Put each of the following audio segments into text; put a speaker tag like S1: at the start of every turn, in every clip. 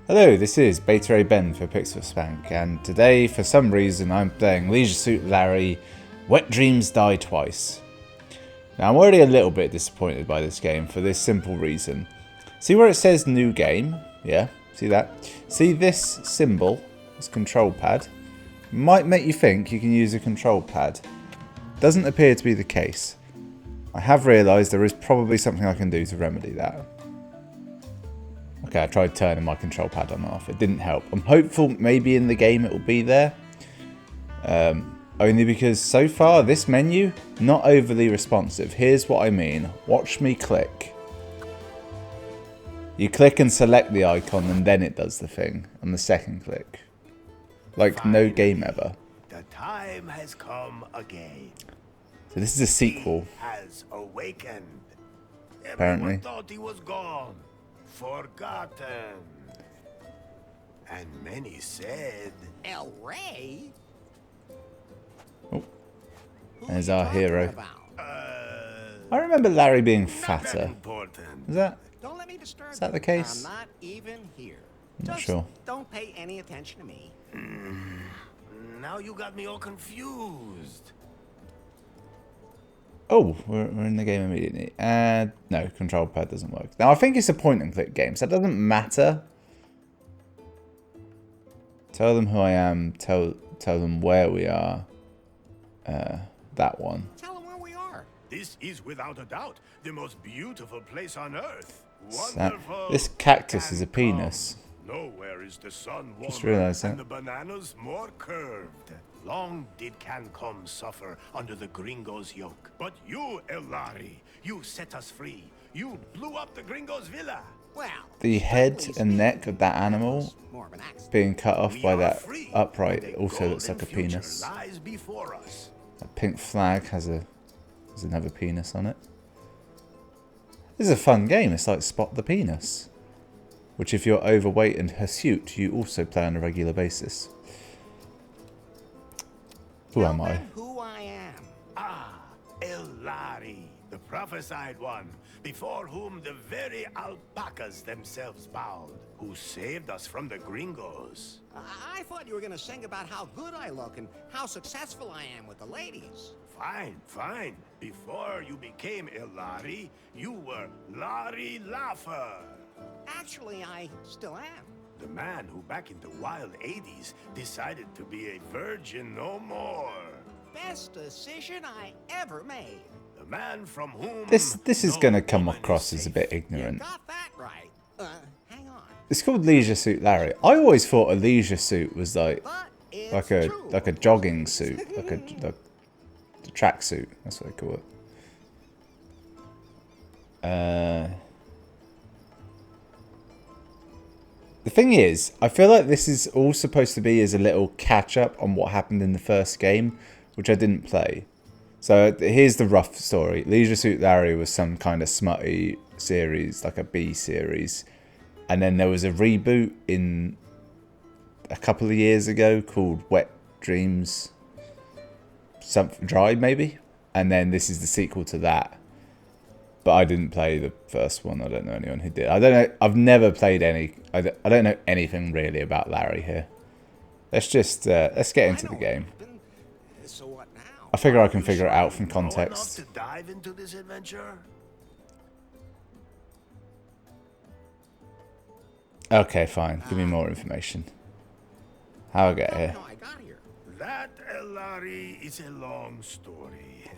S1: Hello, this is Beta A Ben for Pixel Spank, and today, for some reason, I'm playing Leisure Suit Larry, Wet Dreams Die Twice. Now, I'm already a little bit disappointed by this game for this simple reason. See where it says New Game? Yeah, see that? See this symbol, this control pad? Might make you think you can use a control pad. Doesn't appear to be the case. I have realised there is probably something I can do to remedy that. Okay, I tried turning my control pad on and off. It didn't help. I'm hopeful maybe in the game it will be there. Only because so far this menu, not overly responsive. Here's what I mean. Watch me click. You click and select the icon and then it does the thing on the second click. Like no game ever.
S2: The time has come again.
S1: So this is a sequel.
S2: He has awakened.
S1: Apparently.
S2: Everyone thought he was gone. Forgotten. And many said,
S3: El Rey?
S1: Oh, there's our hero.
S2: uh,
S1: I remember Larry being
S2: not that
S1: fatter.
S2: important.
S1: Is that
S3: Don't let me disturb
S1: that
S3: you.
S1: the case?
S3: I'm not even here.
S1: I'm not
S3: Just
S1: sure.
S3: don't pay any attention to me.
S2: Now you got me all confused.
S1: Oh, we're in the game immediately. No, control pad doesn't work. Now, I think it's a point and click game, so it doesn't matter. Tell them who I am. Tell them where we are. That one.
S3: Tell them where we are.
S2: This is without a doubt the most beautiful place on earth.
S1: That,
S2: Wonderful.
S1: this cactus is a penis.
S2: Nowhere is the sun warmer
S1: Just realised that.
S2: and the bananas more curved. Long did Cancom suffer under the gringo's yoke. But you, El Lari, you set us free. You blew up the gringo's villa.
S3: Well,
S1: The head and neck of that animal
S3: more of an accident.
S1: being cut off
S2: We
S1: by
S2: are
S1: that
S2: free.
S1: upright
S2: The
S1: also looks like a
S2: golden future
S1: penis.
S2: lies before us.
S1: That pink flag has another penis on it. This is a fun game. It's like Spot the Penis, which if you're overweight and hirsute, you also play on a regular basis. Who
S3: Tell
S1: am I?
S3: them who I am.
S2: Ah, El Lari, the prophesied one, before whom the very alpacas themselves bowed, who saved us from the gringos.
S3: I thought you were going to sing about how good I look and how successful I am with the ladies.
S2: Fine, fine. Before you became El Lari, you were Lari Laugher.
S3: Actually, I still am.
S2: The man who back in the wild 80s decided to be a virgin no more.
S3: Best decision I ever made.
S2: The man from whom...
S1: This is
S2: no
S1: going to come
S2: woman
S1: across
S2: is
S1: as a
S2: safe.
S1: bit
S3: You
S1: ignorant.
S3: got that right. Hang on.
S1: It's called Leisure Suit Larry. I always thought a leisure suit was like
S3: But it's
S1: a
S3: true.
S1: jogging suit, like a track suit. That's what they call it. The thing is, I feel like this is all supposed to be as a little catch-up on what happened in the first game, which I didn't play. So here's the rough story. Leisure Suit Larry was some kind of smutty series, like a B series. And then there was a reboot in a couple of years ago called Wet Dreams Dry, maybe? And then this is the sequel to that. But I didn't play the first one. I don't know anyone who did. I don't know. I've never played any. I don't know anything really about Larry here. Let's just let's get into the game.
S3: So what now?
S1: I figure I can figure it out from
S2: You know enough
S1: context.
S2: to dive into this adventure?
S1: Okay, fine. Give me more information. How I get here?
S3: No, I got here.
S2: That, El Lari, is a long story.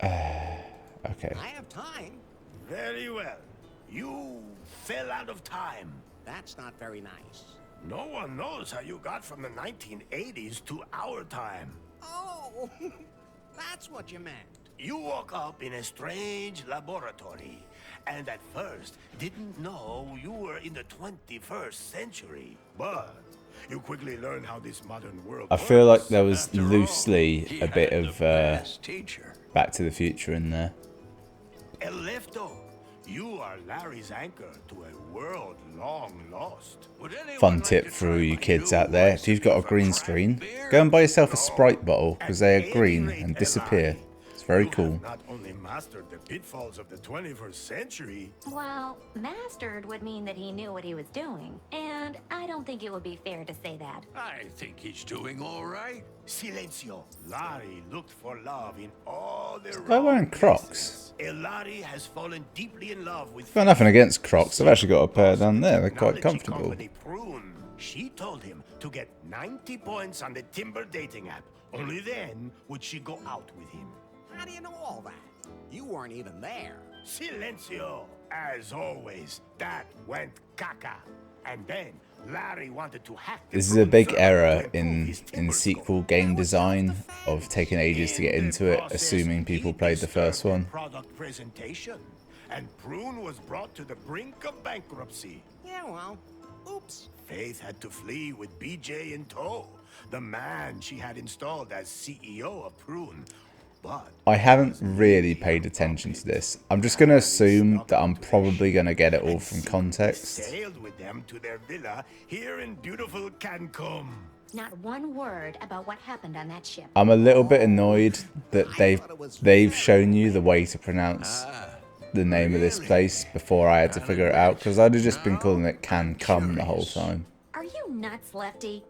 S1: Okay.
S3: I have time.
S2: Very well. You fell out of time.
S3: That's not very nice.
S2: No one knows how you got from the 1980s to our time.
S3: Oh, that's what you meant.
S2: You woke up in a strange laboratory, and at first didn't know you were in the 21st century. But you quickly learned how this modern world
S1: I feel like
S2: works.
S1: there was
S2: After all,
S1: loosely
S2: he
S1: a bit
S2: had
S1: of
S2: the best teacher.
S1: Back to the Future in there.
S2: El Lefto, you are Larry's anchor to a world long lost. Would anyone
S1: Fun
S2: like
S1: tip
S2: to
S1: for
S2: try
S1: all you
S2: my
S1: kids
S2: new
S1: out there. If you've got a
S2: recipe
S1: green
S2: for
S1: screen,
S2: craft beer?
S1: go and buy yourself a
S2: No.
S1: Sprite bottle because they
S2: At
S1: are
S2: any
S1: green
S2: rate,
S1: and
S2: El
S1: disappear.
S2: Lari,
S1: It's very
S2: you
S1: cool.
S2: have not only mastered the pitfalls of the 21st century.
S4: Well, mastered would mean that he knew what he was doing, and I don't think it would be fair to say that.
S5: I think he's doing all right.
S2: Silencio. Larry looked for love in all the
S1: Guy wearing Crocs.
S2: Larry has fallen deeply in love with.
S1: I've got nothing against Crocs. I've actually got a pair down there. They're quite
S2: Technology
S1: comfortable.
S2: company Prune. She told him to get 90 points on the Timber dating app. Only then would she go out with him.
S3: How do you know all that? You weren't even there.
S2: Silencio. As always, that went caca. And then Larry wanted to hack.
S1: This is a big error in sequel game design of taking ages to get into it, assuming people played the first one.
S2: Product presentation, and Prune was brought to the brink of bankruptcy.
S3: Yeah, well, oops.
S2: Faith had to flee with BJ in tow, the man she had installed as CEO of Prune. But
S1: I haven't really paid attention to this. I'm just going to assume that I'm probably going to get it all from context.
S2: sailed with them to their villa here in beautiful Cancun.
S4: Not one word about what happened on that ship.
S1: I'm a little bit annoyed that they've shown you the way to pronounce the name of this place before I had to figure it out, because I'd have just been calling it Cancun the whole time.
S4: Are you nuts, Lefty?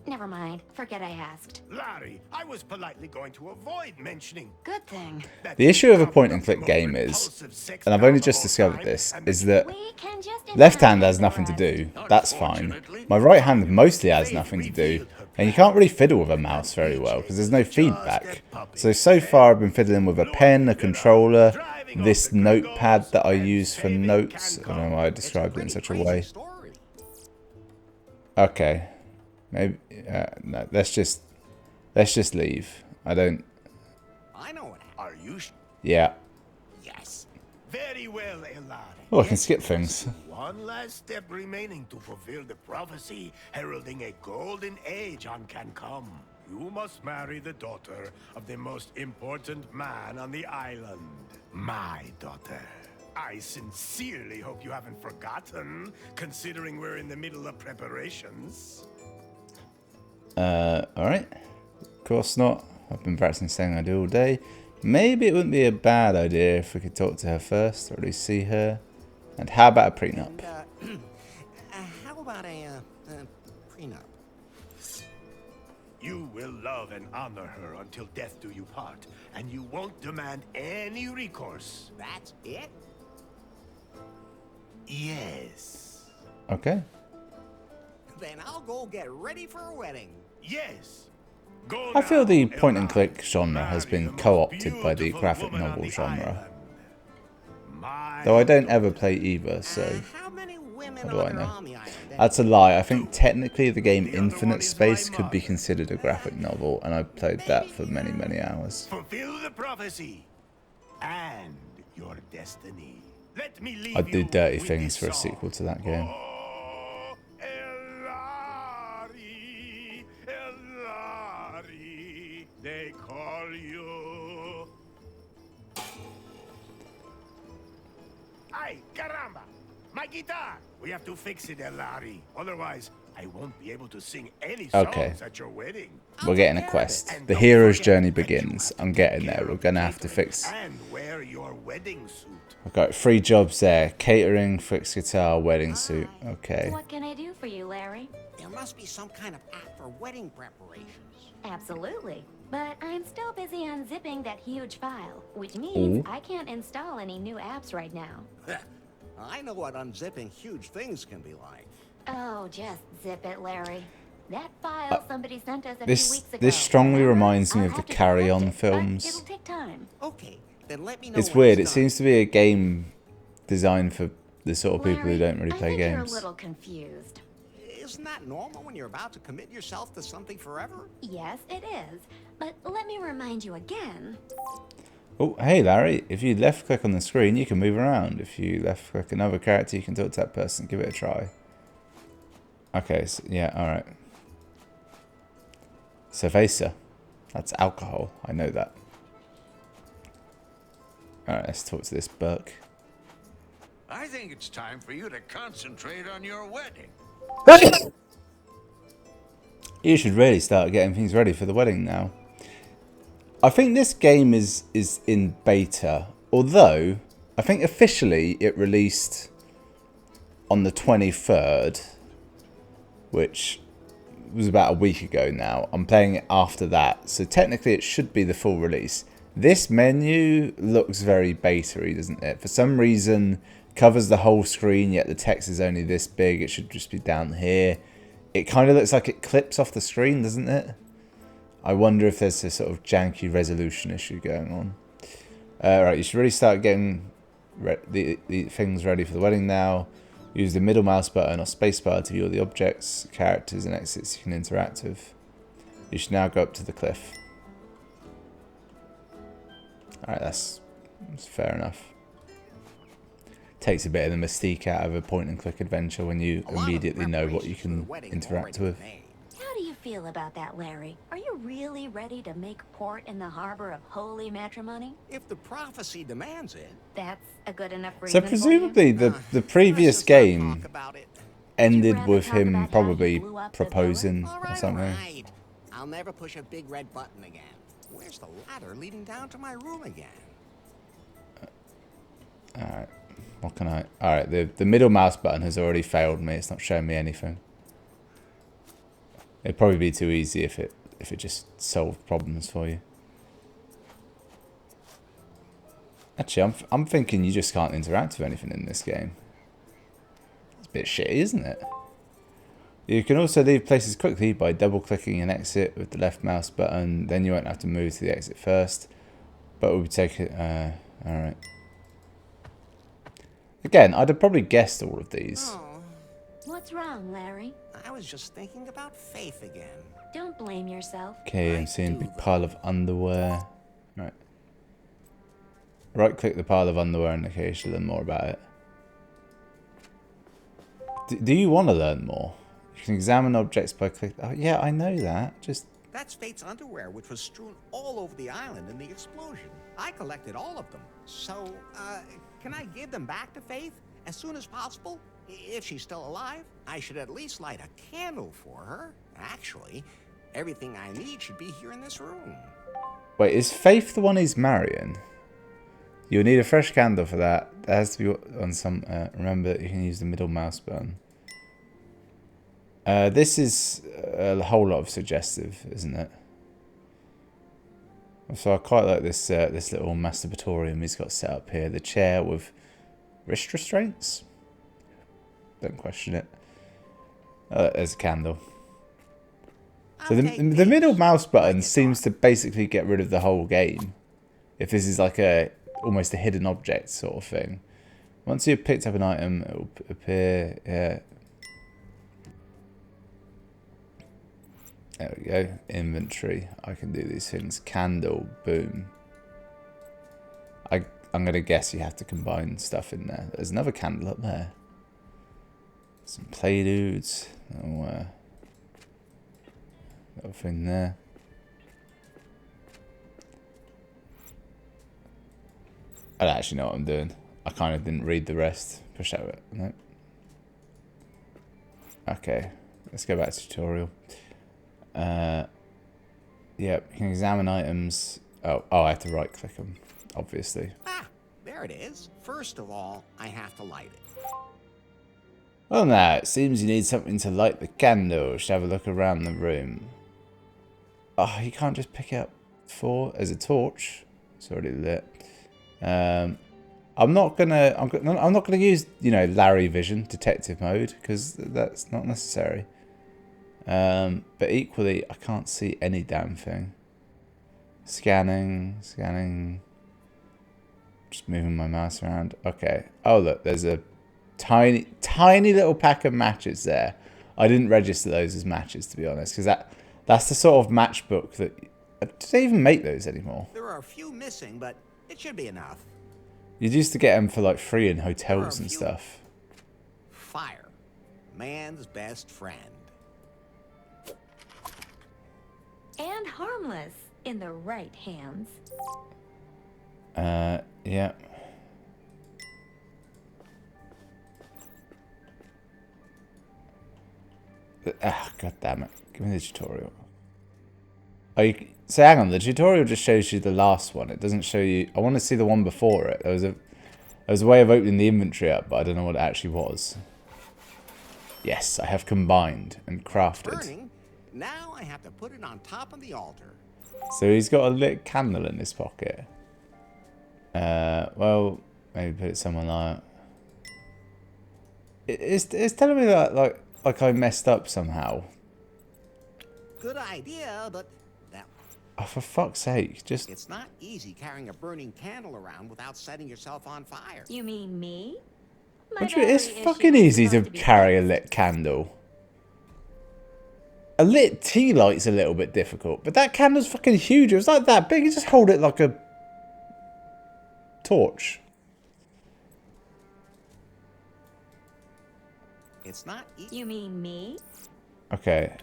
S4: Never mind. Forget I asked.
S2: Larry, I was politely going to avoid mentioning.
S4: Good thing.
S1: The issue of a point-and-click game is, and I've only just discovered this, is that
S4: We can just
S1: left hand has nothing to do. That's fine. My right hand mostly has nothing to do, and you can't really fiddle with a mouse very well because there's no feedback. So far I've been fiddling with a pen, a controller, this notepad that I use for notes. I don't know why I described it in such a way. Okay, maybe no. Let's just leave. I don't.
S3: I know it.
S2: Are you?
S1: Yeah.
S2: Yes. Very well, Larry.
S1: Oh, I can skip things.
S2: One last step remaining to fulfill the prophecy heralding a golden age on Cancun. You must marry the daughter of the most important man on the island. My daughter. I sincerely hope you haven't forgotten, considering we're in the middle of preparations.
S1: Alright. Of course not. I've been practicing saying I do all day. Maybe it wouldn't be a bad idea if we could talk to her first, or at least see her. And how about a prenup?
S3: How about a prenup?
S2: You will love and honor her until death do you part, and you won't demand any recourse.
S3: That's it?
S2: Yes.
S1: Okay.
S3: Then I'll go get ready for a wedding.
S2: Yes. Go
S1: I feel
S2: now,
S1: the point-and-click
S2: Elad.
S1: genre has
S2: Marry
S1: been
S2: the most
S1: co-opted by the
S2: beautiful
S1: graphic
S2: woman on
S1: novel
S2: the
S1: genre.
S2: island. My
S1: Though I don't ever play either, so
S3: How many women
S1: how do I
S3: are there
S1: know?
S3: on the island?
S1: That's a lie. I think technically the game Infinite Space could be considered a graphic novel, and I played that for many, many hours.
S2: fulfill the prophecy and your destiny. Let me leave
S1: I'd do
S2: you
S1: dirty
S2: with
S1: things
S2: this
S1: for a
S2: song.
S1: sequel to that game.
S2: Oh, Elari, Elari, they call you. Ay, caramba! My guitar! We have to fix it, Elari. Otherwise, I won't be able to sing any songs
S1: Okay.
S2: at your wedding.
S1: We're getting a quest. The hero's journey begins. I'm getting there. We're gonna have to fix.
S2: And wear your wedding suit.
S1: I've got 3 jobs there: catering, fix guitar, wedding suit. Okay.
S4: What can I do for you, Larry?
S3: There must be some kind of app for wedding preparations.
S4: Absolutely. But I'm still busy unzipping that huge file, which means
S1: Ooh.
S4: I can't install any new apps right now.
S3: I know what unzipping huge things can be like.
S4: Oh, just zip it, Larry. That file somebody sent us a few
S1: This
S4: weeks ago.
S1: this strongly
S4: Remember?
S1: reminds me
S4: I'll
S1: of the
S4: have to
S1: Carry
S4: correct
S1: On
S4: it, but
S1: films.
S4: It'll take time.
S3: Okay, then let me know.
S1: It's
S3: when
S1: weird. It
S3: done.
S1: seems to be a game designed for the sort of people who
S4: Larry,
S1: don't really
S4: I
S1: play
S4: think You're a
S1: games.
S4: little confused.
S3: Isn't that normal when you're about to commit yourself to something forever?
S4: Yes, it is. But let me remind you again.
S1: Oh, hey Larry, if you left click on the screen, you can move around. If you left click another character, you can talk to that person. Give it a try. Okay, so, yeah, alright. Cerveza. That's alcohol. I know that. Alright, let's talk to this Burke.
S5: I think it's time for you to concentrate on your wedding.
S1: You should really start getting things ready for the wedding now. I think this game is in beta, although I think officially it released on the 23rd, which was about a week ago now. I'm playing it after that, so technically it should be the full release. This menu looks very beta-y, doesn't it? For some reason, covers the whole screen, yet the text is only this big. It should just be down here. It kind of looks like it clips off the screen, doesn't it? I wonder if there's a sort of janky resolution issue going on. Right, you should really start getting the things ready for the wedding now. Use the middle mouse button or spacebar to view all the objects, characters, and exits you can interact with. You should now go up to the cliff. Alright, that's fair enough. Takes a bit of the mystique out of a point-and-click adventure when you immediately know what you can interact with.
S4: How do you feel about that, Larry? Are you really ready to make port in the harbor of holy matrimony?
S3: If the prophecy demands it.
S4: That's a good enough
S1: So
S4: reason
S1: presumably
S4: for you?
S1: the previous
S3: Let's just not
S1: game
S3: talk about it.
S1: ended
S4: rather
S1: with
S4: talk
S1: him
S4: about how
S1: probably
S4: you blew up the
S1: proposing
S3: All
S1: or
S3: right,
S1: something.
S3: all right. I'll never push a big red button again. Where's the ladder leading down to my room again?
S1: Alright, what can I... Alright, the middle mouse button has already failed me. It's not showing me anything. It'd probably be too easy if it just solved problems for you. Actually, I'm thinking you just can't interact with anything in this game. It's a bit shitty, isn't it? You can also leave places quickly by double-clicking an exit with the left mouse button. Then you won't have to move to the exit first. But we'll take it... Alright. Again, I'd have probably guessed all of these.
S3: Oh,
S4: What's wrong, Larry?
S3: I was just thinking about Faith again.
S4: Don't blame yourself.
S1: Okay, I'm
S3: I
S1: seeing a
S3: do,
S1: big
S3: though.
S1: pile of underwear. Right. Right-click the pile of underwear in case you learn more about it. Do you want to learn more? You can examine objects by clicking... Oh, yeah, I know that. Just...
S3: That's Faith's underwear, which was strewn all over the island in the explosion. I collected all of them. So, can I give them back to Faith as soon as possible? If she's still alive, I should at least light a candle for her. Actually, everything I need should be here in this room.
S1: Wait, is Faith the one he's marrying? You'll need a fresh candle for that. That has to be on some... remember, you can use the middle mouse button. This is a whole lot of suggestive, isn't it? So I quite like this this little masturbatorium he's got set up here. The chair with wrist restraints. Don't question it. There's a candle. So the middle mouse button seems to basically get rid of the whole game. If this is like almost a hidden object sort of thing. Once you've picked up an item, it will appear. Yeah. There we go. Inventory. I can do these things. Candle. Boom. I'm going to guess you have to combine stuff in there. There's another candle up there. Some play dudes. Oh, little thing there. I don't actually know what I'm doing. I kind of didn't read the rest. Push out it. No. Okay. Let's go back to tutorial. Yeah, you can examine items. Oh, I have to right click them, obviously.
S3: Ah, there it is. First of all, I have to light it.
S1: Well now, it seems you need something to light the candle. Should have a look around the room. Oh, you can't just pick it up as a torch. It's already lit. I'm not gonna use, Larry Vision detective mode because that's not necessary. But equally, I can't see any damn thing. Scanning. Just moving my mouse around. Okay. Oh look, there's a tiny little pack of matches there. I didn't register those as matches, to be honest, because that's the sort of matchbook that... Do they even make those anymore?
S3: There are a few missing, but it should be enough.
S1: You used to get them for like free in hotels and stuff.
S3: Fire. Man's best friend.
S4: And harmless in the right hands.
S1: Yeah. Ah, god damn it. Give me the tutorial. So hang on, the tutorial just shows you the last one. It doesn't show you... I want to see the one before it. There was a way of opening the inventory up, but I don't know what it actually was. Yes, I have combined and crafted.
S3: Burning. Now I have to put it on top of the altar.
S1: So he's got a lit candle in his pocket. Well, maybe put it somewhere like... It's telling me that like I messed up somehow.
S3: Good idea, but that...
S1: Oh, for fuck's sake, just...
S3: It's not easy carrying a burning candle around without setting yourself on fire.
S4: You mean me?
S1: It's fucking easy to carry a lit candle. A lit tea light's a little bit difficult, but that candle's fucking huge. It was like that big. You just hold it like a torch.
S3: It's not easy.
S4: You mean me?
S1: Okay.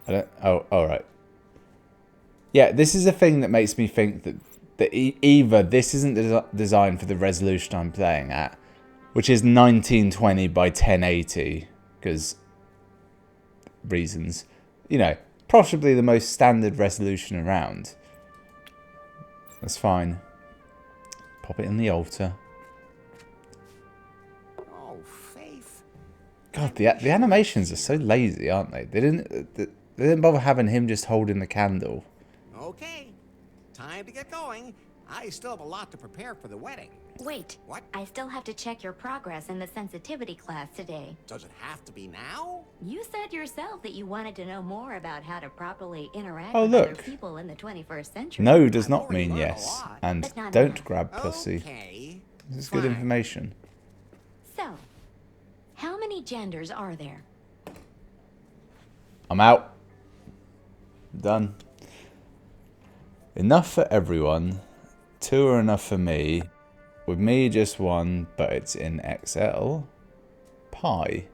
S1: I don't... Oh, alright. Yeah, this is a thing that makes me think that either this isn't designed for the resolution I'm playing at, which is 1920 by 1080, because reasons. You know, possibly the most standard resolution around. That's fine. Pop it in the altar.
S3: Oh, Faith.
S1: God, the animations are so lazy, aren't they? They didn't bother having him just holding the candle.
S3: Okay, time to get going. I still have a lot to prepare for the wedding.
S4: Wait.
S3: What?
S4: I still have to check your progress in the sensitivity class today.
S3: Does it have to be now?
S4: You said yourself that you wanted to know more about how to properly interact
S1: Oh,
S4: with
S1: look.
S4: other people in the 21st century.
S1: No does
S3: I've
S1: not
S3: already
S1: mean
S3: learned a
S1: yes.
S3: lot.
S1: And
S4: But not
S1: don't
S4: enough.
S1: grab pussy.
S3: Okay.
S1: This is good
S3: fine.
S1: information.
S4: So, how many genders are there?
S1: I'm out. Done. Enough for everyone. 2 are enough for me. With me, just 1, but it's in XL. Pi.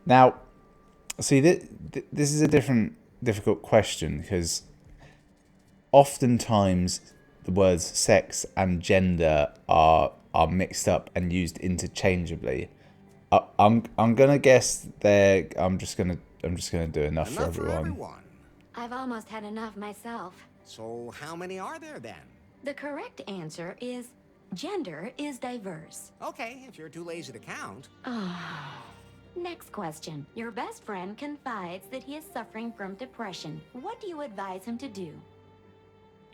S1: Now, see, this is a difficult question, because oftentimes the words sex and gender are mixed up and used interchangeably. I'm gonna guess I'm just gonna do enough for everyone.
S4: I've almost had enough myself.
S3: So how many are there then?
S4: The correct answer is gender is diverse.
S3: Okay, if you're too lazy to count.
S4: Next question. Your best friend confides that he is suffering from depression. What do you advise him to do?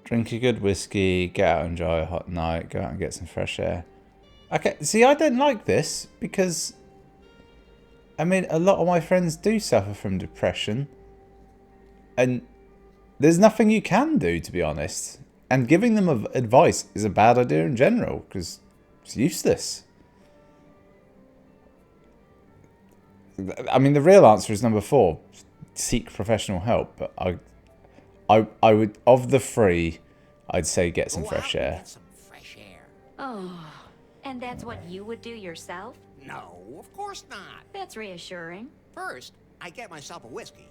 S1: Drink a good whiskey, get out and enjoy a hot night, go out and get some fresh air. Okay, see, I don't like this because, I mean, a lot of my friends do suffer from depression. And there's nothing you can do, to be honest. And giving them advice is a bad idea in general, because it's useless. I mean, the real answer is number 4. Seek professional help. But I would, of the 3, I'd say get some fresh air.
S3: Get some fresh air.
S4: Oh, and that's what you would do yourself?
S3: No, of course not.
S4: That's reassuring.
S3: First, I get myself a whiskey.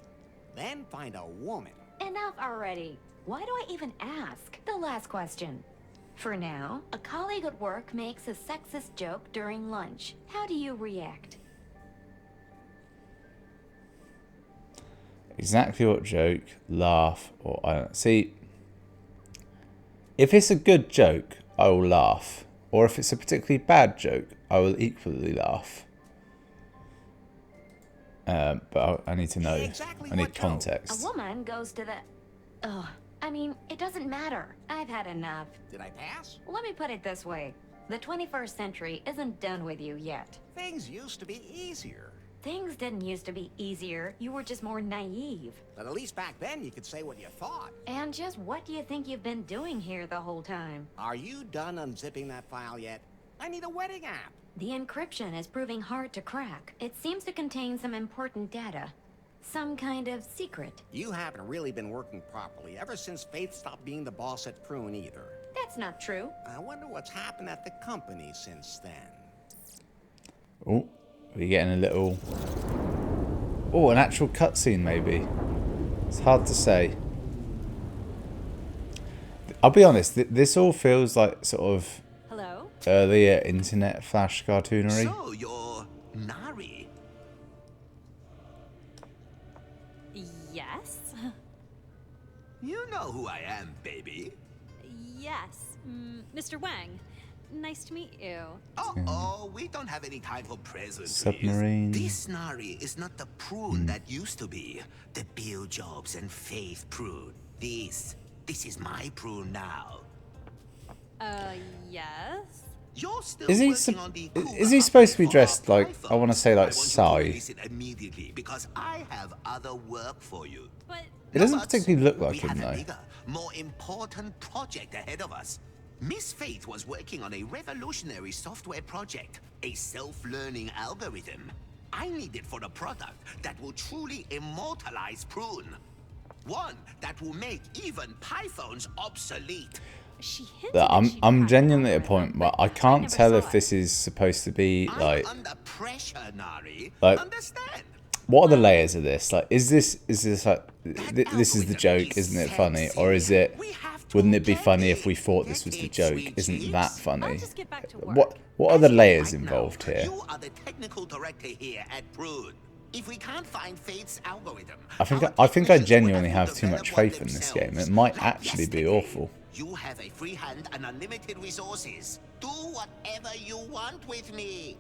S3: Then find a woman.
S4: Enough already. Why do I even ask? The last question. For now, a colleague at work makes a sexist joke during lunch. How do you react?
S1: Exactly what joke, laugh, or I don't see. If it's a good joke, I will laugh. Or if it's a particularly bad joke, I will equally laugh. But I need to know.
S3: Exactly
S1: I need
S3: what joke?
S1: context.
S4: A woman goes to the... Ugh. I mean, it doesn't matter. I've had enough.
S3: Did I pass?
S4: Let me put it this way. The 21st century isn't done with you yet.
S3: Things used to be easier.
S4: Things didn't used to be easier. You were just more naive.
S3: But at least back then you could say what you thought.
S4: And just what do you think you've been doing here the whole time?
S3: Are you done unzipping that file yet? I need a wedding app.
S4: The encryption is proving hard to crack. It seems to contain some important data. Some kind of secret.
S3: You haven't really been working properly ever since Faith stopped being the boss at Prune either.
S4: That's not true.
S3: I wonder what's happened at the company since then.
S1: Oh, we're getting a little... Oh, an actual cutscene maybe. It's hard to say. I'll be honest, this all feels like sort of
S4: Hello?
S1: earlier internet flash cartoonery.
S2: So you're Nari.
S6: Yes? You know who I am, baby.
S7: Yes, Mr. Wang. Nice to meet you.
S6: Oh, we don't have any time for pleasantries.
S1: Submarine.
S6: This Nari is not the prune that used to be. The Bill Jobs and Faith prune. This is my prune now.
S7: Yes?
S6: You're still
S1: Is he
S6: working on the
S1: is he supposed to be
S6: for
S1: dressed
S6: our
S1: like, I want to say
S6: I
S1: like
S6: want you to
S1: Psy?
S6: release it immediately because I have other work for you.
S7: But
S1: It doesn't
S6: But
S1: particularly look like
S6: we
S1: him
S6: have a
S1: though.
S6: bigger, more important project ahead of us. Miss Faith was working on a revolutionary software project, a self-learning algorithm. I need it for a product that will truly immortalize Prune. One that will make even Pythons obsolete.
S7: she hinted
S1: That
S7: that she'd
S1: I'm
S7: cracked
S1: genuinely
S7: the
S1: at a point
S7: algorithm,
S1: where
S7: but
S1: I can't
S7: never
S1: tell
S7: saw
S1: if
S7: it.
S1: this is supposed to be like,
S6: I'm under pressure, Nari.
S1: Like-
S6: Understand?
S1: what are the layers of this? Like, is this like,
S6: That
S1: this is the
S6: algorithm
S1: joke,
S6: is
S1: isn't it funny?
S6: sexy.
S1: Or is it,
S6: We have to
S1: wouldn't it be
S6: get
S1: funny
S6: it.
S1: if we thought this
S6: Get
S1: was the
S6: it,
S1: joke?
S6: sweet
S1: Isn't that
S6: cheeks?
S1: funny?
S7: I'll just get back to work.
S1: What are
S6: As
S1: the
S6: of
S1: layers
S6: right now,
S1: involved here?
S6: You are the technical director here at Brood. If we can't find Fate's algorithm,
S1: I think
S6: our
S1: I
S6: technicians
S1: genuinely
S6: will
S1: have too
S6: develop
S1: much
S6: one
S1: faith in this
S6: themselves.
S1: game. It might
S6: Like
S1: actually be
S6: yesterday,
S1: awful.
S6: You have a free hand and unlimited resources. Do whatever you want with me.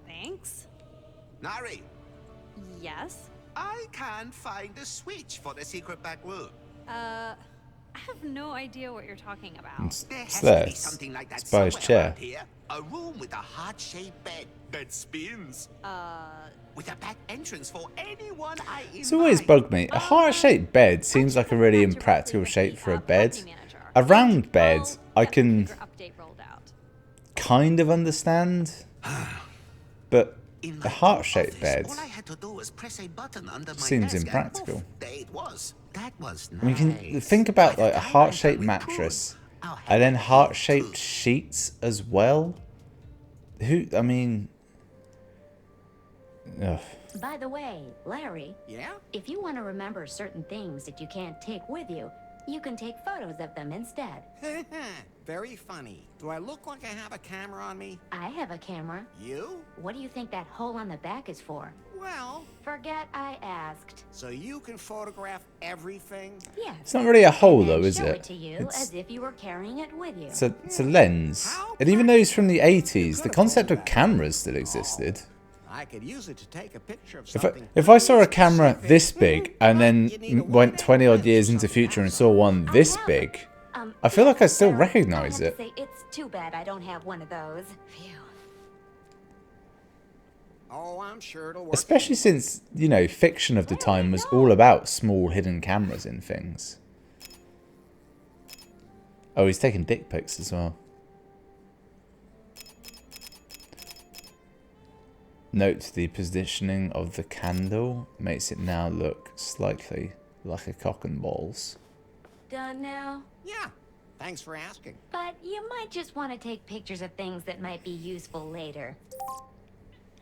S7: Thanks?
S6: Nari,
S7: Yes?
S6: I can't find the switch for the secret back room.
S7: I have no idea what you're talking about.
S6: There
S1: It's
S6: has
S1: there.
S6: to be
S1: It's
S6: something like that
S1: it's by his
S6: somewhere
S1: chair.
S6: around here. A room with a heart-shaped bed that spins. With a back entrance for anyone I invite.
S1: It's always bugged me. A heart-shaped bed seems like a really impractical shape for a bed. A round bed, I can
S7: Update rolled out.
S1: kind of understand, but
S6: In
S1: a
S6: my
S1: heart-shaped
S6: office,
S1: bed
S6: all I had to do was press a button under my
S1: seems
S6: desk
S1: impractical.
S6: And poof, there it was. That was nice.
S1: I mean, you can think about
S6: By
S1: like
S6: the
S1: a
S6: time I'm
S1: heart-shaped
S6: done with Prune,
S1: mattress
S6: I'll have
S1: and then
S6: it
S1: heart-shaped
S6: too.
S1: sheets as well. I mean, ugh.
S4: By the way, Larry,
S3: Yeah?
S4: if you want to remember certain things that you can't take with you, you can take photos of them instead.
S3: Very funny. Do I look like I have a camera on me?
S4: I have a camera.
S3: You?
S4: What do you think that hole on the back is for?
S3: Well,
S4: Forget I asked.
S3: so you can photograph everything?
S4: Yes.
S1: It's not really a hole
S4: And then
S1: though, is
S4: show
S1: it?
S4: it to you
S1: It's,
S4: as if you were carrying it with you.
S1: it's a lens. And even though it's from the 80s, the concept of cameras still existed.
S3: I could use it to take a picture of
S1: If
S3: something.
S1: if I saw a camera this big and then went 20 odd years into the future and saw one this big, I feel like I still
S4: Larry,
S1: recognize
S4: I have
S1: it.
S4: to say, it's too bad I don't have one of those. Phew.
S3: Oh, I'm sure it'll work.
S1: Especially since, you know, fiction of the time was all about small hidden cameras in things. Oh, he's taking dick pics as well. Note the positioning of the candle makes it now look slightly like a cock and balls.
S4: Done now?
S3: Yeah. Thanks for asking.
S4: But you might just want to take pictures of things that might be useful later.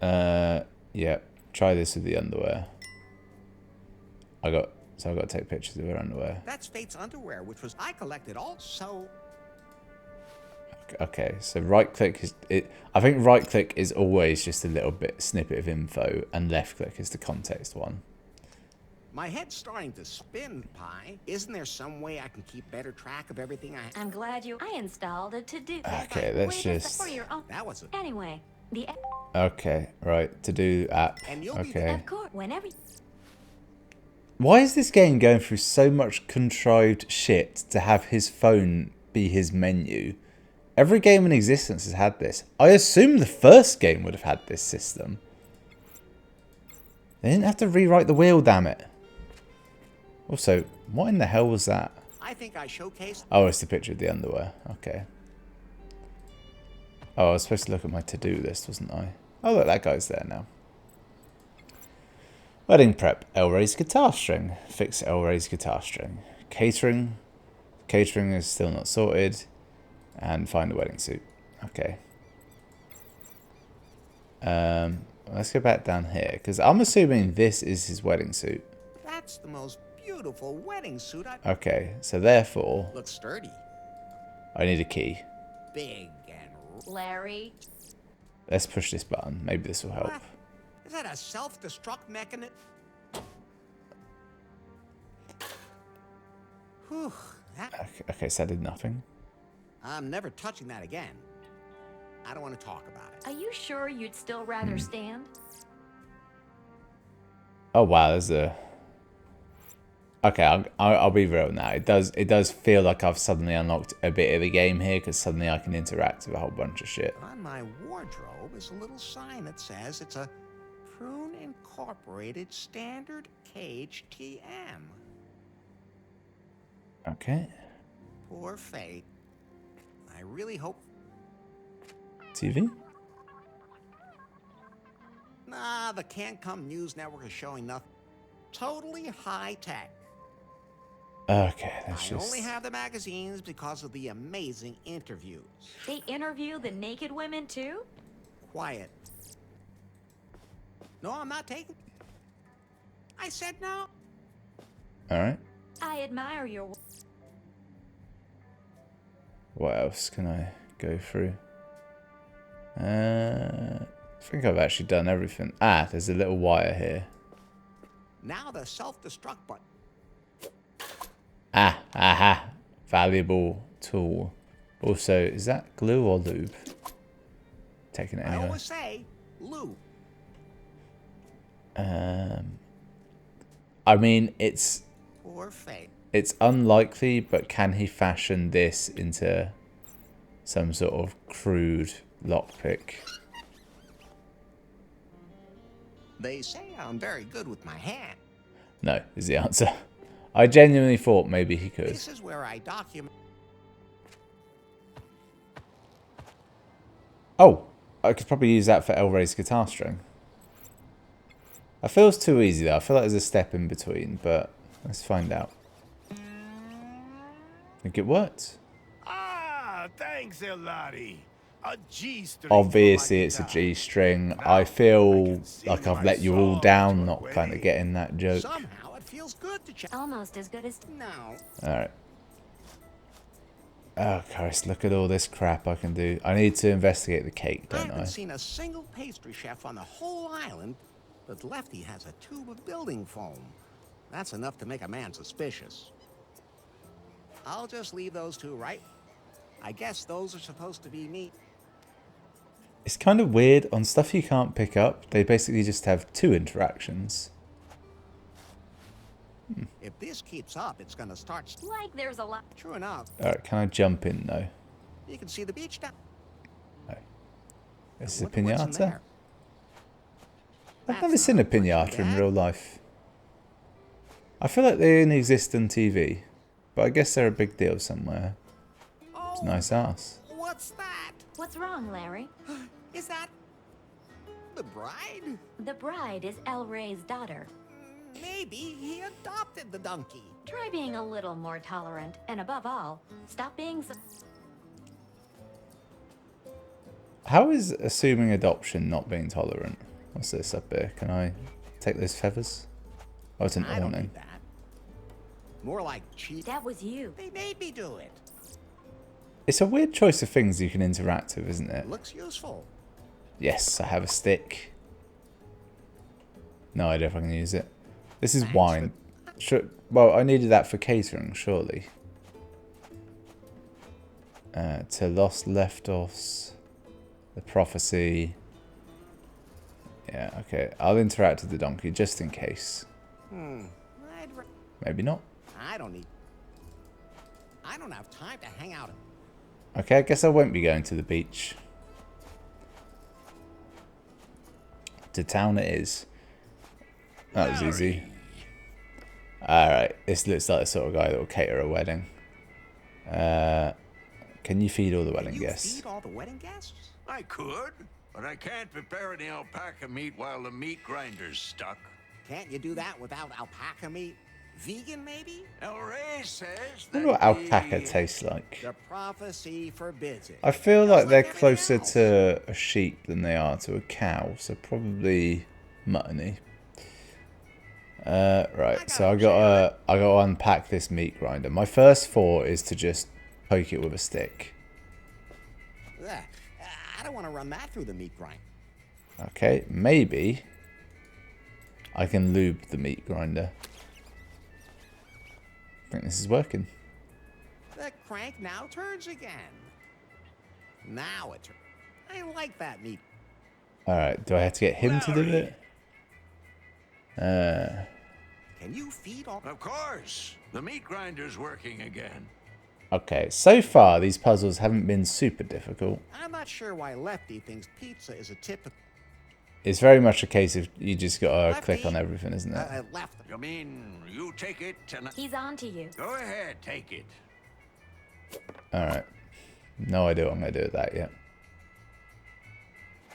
S1: Yeah. Try this with the underwear. I got to take pictures of her underwear.
S3: That's Fate's underwear, which was I collected all. So
S1: Okay, so right click is it. I think right click is always just a little bit snippet of info, and left click is the context one.
S3: my head's starting to spin, Pi. Isn't there some way I can keep better track of everything I?
S4: I'm glad I installed a to-do.
S1: Okay, let's
S4: Wait, is that
S1: just-
S4: for your own.
S3: That was it.
S4: Anyway, the
S1: Okay, right, to do app.
S3: And you'll be
S1: Okay.
S4: of course, whenever.
S1: Why is this game going through so much contrived shit to have his phone be his menu? Every game in existence has had this. I assume the first game would have had this system. They didn't have to rewrite the wheel, damn it. Also, what in the hell was that?
S3: I think I showcased.
S1: Oh, it's the picture of the underwear. Okay. Oh, I was supposed to look at my to-do list, wasn't I? Oh, look, that guy's there now. Wedding prep. L-Ray's guitar string. Fix L-Ray's guitar string. Catering. Catering is still not sorted. And find a wedding suit. Okay. Let's go back down here, because I'm assuming this is his wedding suit.
S3: That's the most beautiful wedding suit I.
S1: Okay, so therefore,
S3: Looks sturdy,
S1: I need a key.
S3: big, and.
S4: Larry,
S1: Let's push this button. Maybe this will help.
S3: What? Is that a self-destruct mechanism? Whew, that,
S1: Okay, so I did nothing.
S3: I'm never touching that again. I don't want to talk about it.
S4: Are you sure you'd still rather stand?
S1: Oh wow, there's a. Okay, I'll be real now. It does feel like I've suddenly unlocked a bit of the game here because suddenly I can interact with a whole bunch of shit.
S3: On my wardrobe is a little sign that says it's a Prune Incorporated Standard Cage TM.
S1: Okay.
S3: Poor Fate. I really hope...
S1: TV?
S3: Nah, the Can't Come News Network is showing nothing. Totally high tech.
S1: Okay, that's
S3: I
S1: just.
S3: only have the magazines because of the amazing interviews.
S4: They interview the naked women too?
S3: Quiet. No, I'm not taking... I said no.
S1: Alright.
S4: I admire your...
S1: What else can I go through? I think I've actually done everything. Ah, there's a little wire here.
S3: Now the self-destruct button.
S1: Ah, aha. Valuable tool. Also, is that glue or lube? Taking it
S3: I
S1: anyway.
S3: always say, Lou.
S1: I mean, it's
S3: Poor Fate.
S1: unlikely, but can he fashion this into some sort of crude lockpick?
S3: They say I'm very good with my hand.
S1: No, is the answer. I genuinely thought maybe he could.
S3: This is where I document...
S1: Oh, I could probably use that for El Rey's guitar string. That feels too easy though. I feel like there's a step in between, but let's find out. I think it worked.
S2: Ah, thanks, Elari. A G-string.
S1: Obviously, it's a G string. I feel like I've let you all down, not kind of getting that joke.
S3: Somehow it feels good to check.
S4: Almost as good as...
S3: No.
S1: Alright. Oh, Christ, look at all this crap I can do. I need to investigate the cake,
S3: I
S1: don't
S3: haven't
S1: I?
S3: seen a single pastry chef on the whole island, but Lefty has a tube of building foam. That's enough to make a man suspicious. I'll just leave those two, right? I guess those are supposed to be me.
S1: It's kind of weird. On stuff you can't pick up, they basically just have two interactions.
S3: If this keeps up, it's gonna start...
S4: Like there's a lot...
S3: True enough.
S1: Alright, can I jump in though?
S3: You can see the beach down...
S1: This is a
S3: What's in
S1: pinata?
S3: there?
S1: I've never
S3: That's
S1: seen a
S3: not what you
S1: pinata in
S3: had.
S1: real life. I feel like they only exist on TV, but I guess they're a big deal somewhere. It's a nice ass.
S3: What's that?
S4: What's wrong, Larry?
S3: Is that... the bride?
S4: The bride is El Rey's daughter.
S3: Maybe he adopted the donkey.
S4: Try being a little more tolerant, and above all, stop being so...
S1: How is assuming adoption not being tolerant? What's this up here? Can I take those feathers? Oh, it's an
S3: I don't
S1: awning.
S3: need that. More like cheap.
S4: That was you.
S3: They made me do it.
S1: It's a weird choice of things you can interact with, isn't it?
S3: Looks useful.
S1: Yes, I have a stick. No idea if I can use it. This is
S3: Thanks
S1: wine. Well, I needed that for catering, surely. To Lost Left-Offs. The Prophecy. Yeah, okay. I'll interact with the donkey just in case. Maybe not.
S3: I don't have time to hang out.
S1: Okay, I guess I won't be going to the beach. To town it is. That was easy. Alright, this looks like the sort of guy that will cater a wedding. Can you feed all the wedding
S3: You
S1: guests?
S3: feed all the wedding guests?
S5: I could, but I can't prepare any alpaca meat while the meat grinder's stuck.
S3: Can't you do that without alpaca meat? Vegan, maybe?
S5: El Rey says
S1: I
S5: that
S1: wonder what alpaca
S5: the-
S1: tastes like.
S3: The prophecy forbids it.
S1: I feel like
S3: Just
S1: they're
S3: everything
S1: closer
S3: else.
S1: to a sheep than they are to a cow, so probably muttony. Right, so I gotta unpack this meat grinder. My first thought is to just poke it with a stick.
S3: Ugh, I don't want to run that through the meat grind.
S1: Okay, maybe I can lube the meat grinder. I think this is working.
S3: crank now turns again. Now it turns. I like that neat.
S1: Alright, do I have to get him to do it?
S3: Can you feed all?
S5: Of course. The meat grinder's working again.
S1: Okay, so far these puzzles haven't been super difficult.
S3: I'm not sure why Lefty thinks pizza is a typical.
S1: It's very much a case of you just gotta
S3: Lefty,
S1: click on everything, isn't it?
S3: Left.
S5: You mean you take it and...
S4: He's on to you.
S5: Go ahead, take it.
S1: Alright. No idea what I'm gonna do with that yet.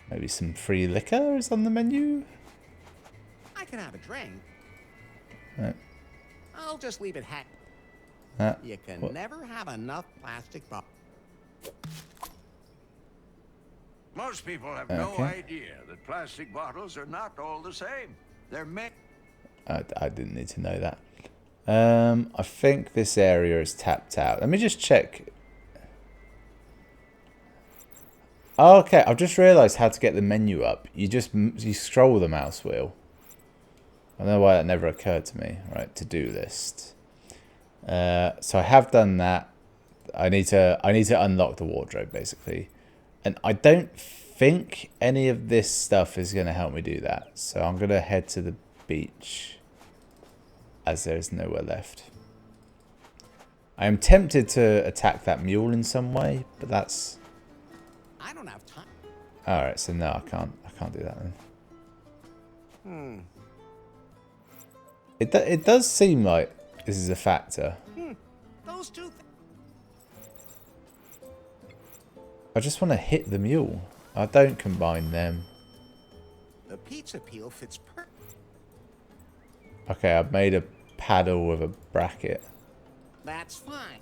S1: Maybe some free liquor is on the menu?
S3: I can have a drink.
S1: Right.
S3: I'll just leave it hacked. You can
S1: What?
S3: never have enough plastic bottles.
S5: Most people have no
S1: Okay.
S5: idea that plastic bottles are not all the same. They're meant...
S1: I didn't need to know that. I think this area is tapped out. Let me just check. Oh, okay, I've just realised how to get the menu up. You scroll the mouse wheel. I don't know why that never occurred to me. Right, to-do list. So I have done that. I need to unlock the wardrobe basically, and I don't think any of this stuff is going to help me do that. So I'm going to head to the beach, as there is nowhere left. I am tempted to attack that mule in some way, but that's...
S3: I don't have time.
S1: All right. So no, I can't do that then. It does seem like this is a factor.
S3: Those two.
S1: I just want to hit the mule. I don't combine them.
S3: The pizza peel fits per.
S1: Okay, I've made a paddle with a bracket.
S3: That's fine.